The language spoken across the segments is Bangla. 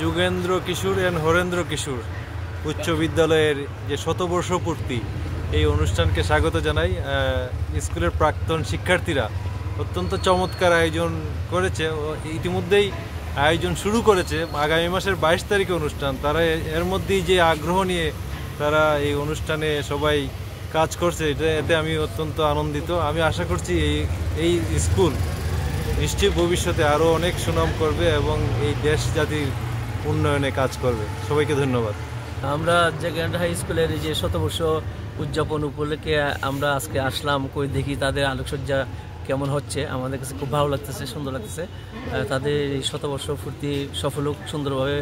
যুগেন্দ্র কিশোর অ্যান্ড হরেন্দ্র কিশোর উচ্চ বিদ্যালয়ের যে শতবর্ষ পূর্তি এই অনুষ্ঠানকে স্বাগত জানাই। স্কুলের প্রাক্তন শিক্ষার্থীরা অত্যন্ত চমৎকার আয়োজন করেছে, ইতিমধ্যেই আয়োজন শুরু করেছে। আগামী মাসের 22 তারিখে অনুষ্ঠান। তারা এর মধ্যেই যে আগ্রহ নিয়ে তারা এই অনুষ্ঠানে সবাই কাজ করছে, এতে আমি অত্যন্ত আনন্দিত। আমি আশা করছি এই স্কুল নিশ্চয়ই ভবিষ্যতে আরও অনেক সুনাম করবে এবং এই দেশ জাতির উন্নয়নে কাজ করবে। সবাইকে ধন্যবাদ। আমরা সেকেন্ড হাই স্কুলের যে শতবর্ষ উদযাপন উপলক্ষে আমরা আজকে আসলাম, কই দেখি তাদের আলোকসজ্জা কেমন হচ্ছে। আমাদের কাছে খুব ভালো লাগতেছে, সুন্দর লাগতেছে। তাদের এই শতবর্ষ পূর্তি সফল হোক, সুন্দরভাবে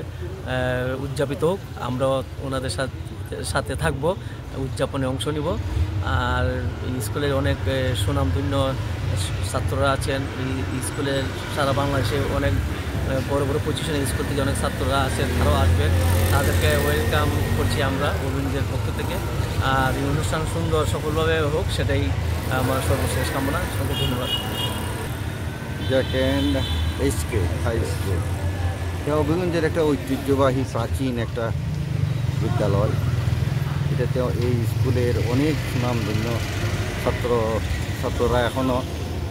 উদযাপিত হোক। আমরা ওনাদের সাথে থাকব, উদযাপনে অংশ নিব। আর স্কুলের অনেক সুনামধন্য ছাত্ররা আছেন। এই স্কুলের সারা বাংলাদেশে অনেক বড় বড় পজিশনের স্কুল থেকে অনেক ছাত্ররা আছেন, তারাও আসবেন। তাদেরকে ওয়েলকাম করছি আমরা অভিনন্দের পক্ষ থেকে। আর এই অনুষ্ঠান সুন্দর সফলভাবে হোক, সেটাই আমার সর্বশেষ কামনা। সবাইকে ধন্যবাদ। সেকেন্ড এসকে হাই স্কুল এটা হবিগঞ্জের একটা ঐতিহ্যবাহী প্রাচীন একটা বিদ্যালয়। এটাতে এই স্কুলের অনেক সুনামধন্য ছাত্ররা এখনও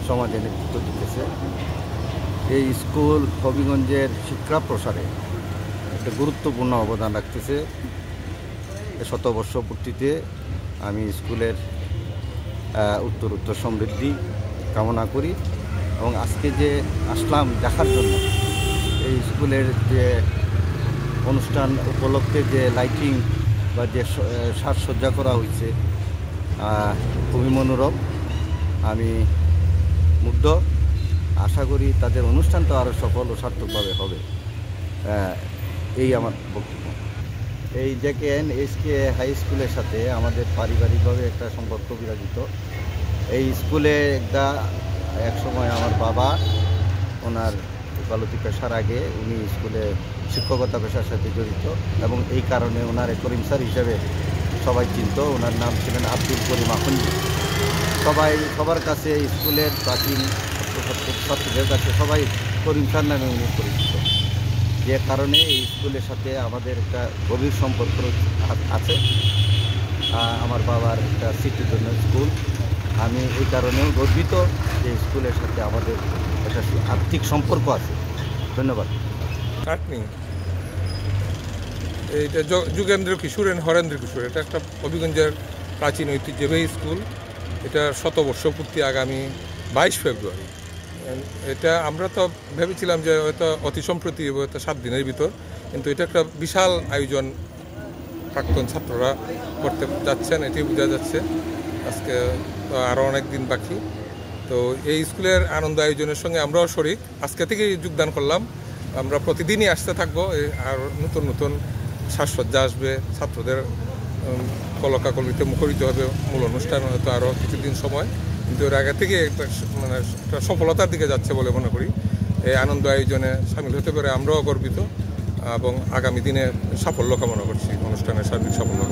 সমাজে নেতৃত্ব দিতেছে। এই স্কুল হবিগঞ্জের শিক্ষা প্রসারে একটা গুরুত্বপূর্ণ অবদান রাখতেছে। শতবর্ষ পূর্তিতে আমি স্কুলের উত্তর সমৃদ্ধি কামনা করি এবং আজকে যে আসলাম দেখার জন্য এই স্কুলের যে অনুষ্ঠান উপলক্ষে যে লাইটিং বা যে সাজসজ্জা করা হয়েছে খুবই মনোরম। আমি মুগ্ধ। আশা করি তাদের অনুষ্ঠানটা আরও সফল ও সার্থকভাবে হবে, এই আমার বক্তব্য। এই জেকেএন এসকে হাই স্কুলের সাথে আমাদের পারিবারিকভাবে একটা সম্পর্ক বিরাজিত। এই স্কুলে এক সময় আমার বাবা ওনার ওকালতি পেশার আগে উনি স্কুলে শিক্ষকতা পেশার সাথে জড়িত এবং এই কারণে ওনার করিম স্যার হিসেবে সবাই চিনত। ওনার নাম ছিলেন আব্দুল করিম আখন্দি। সবার কাছে স্কুলের প্রাচীন ছাত্রদের কাছে সবাই করিম স্যার নামে উনি পরিচিত। যে কারণে এই স্কুলের সাথে আমাদের একটা গভীর সম্পর্ক আছে। আমার বাবার একটা স্মৃতির জন্য স্কুল। আমি এই কারণেও গর্বিত যে স্কুলের সাথে আমাদের একটা আর্থিক সম্পর্ক আছে। ধন্যবাদ। কাটনি এইটা যুগেন্দ্র কিশোর অ্যান্ড হরেন্দ্র কিশোর, এটা একটা হবিগঞ্জের প্রাচীন ঐতিহ্যবাহী স্কুল। এটা শতবর্ষ পূর্তি আগামী 22 ফেব্রুয়ারি। এটা আমরা তো ভেবেছিলাম যে হয়তো অতি সম্প্রতি হয়তো 7 দিনের ভিতর, কিন্তু এটা একটা বিশাল আয়োজন প্রাক্তন ছাত্ররা করতে যাচ্ছেন, এটি বোঝা যাচ্ছে। আজকে আরও অনেক দিন বাকি। তো এই স্কুলের আনন্দ আয়োজনের সঙ্গে আমরাও শরিক। আজকে থেকেই যোগদান করলাম। আমরা প্রতিদিনই আসতে থাকবো। আর নতুন নতুন সাজসজ্জা আসবে, ছাত্রদের কলকাকলিতে মুখরিত হবে। মূল অনুষ্ঠান হয়তো আরও কিছুদিন সময়, কিন্তু এর আগে থেকে একটা সফলতার দিকে যাচ্ছে বলে মনে করি। এই আনন্দ আয়োজনে সামিল হতে পারে আমরাও গর্বিত এবং আগামী দিনে সাফল্য কামনা করছি, অনুষ্ঠানের সার্বিক সাফল্য।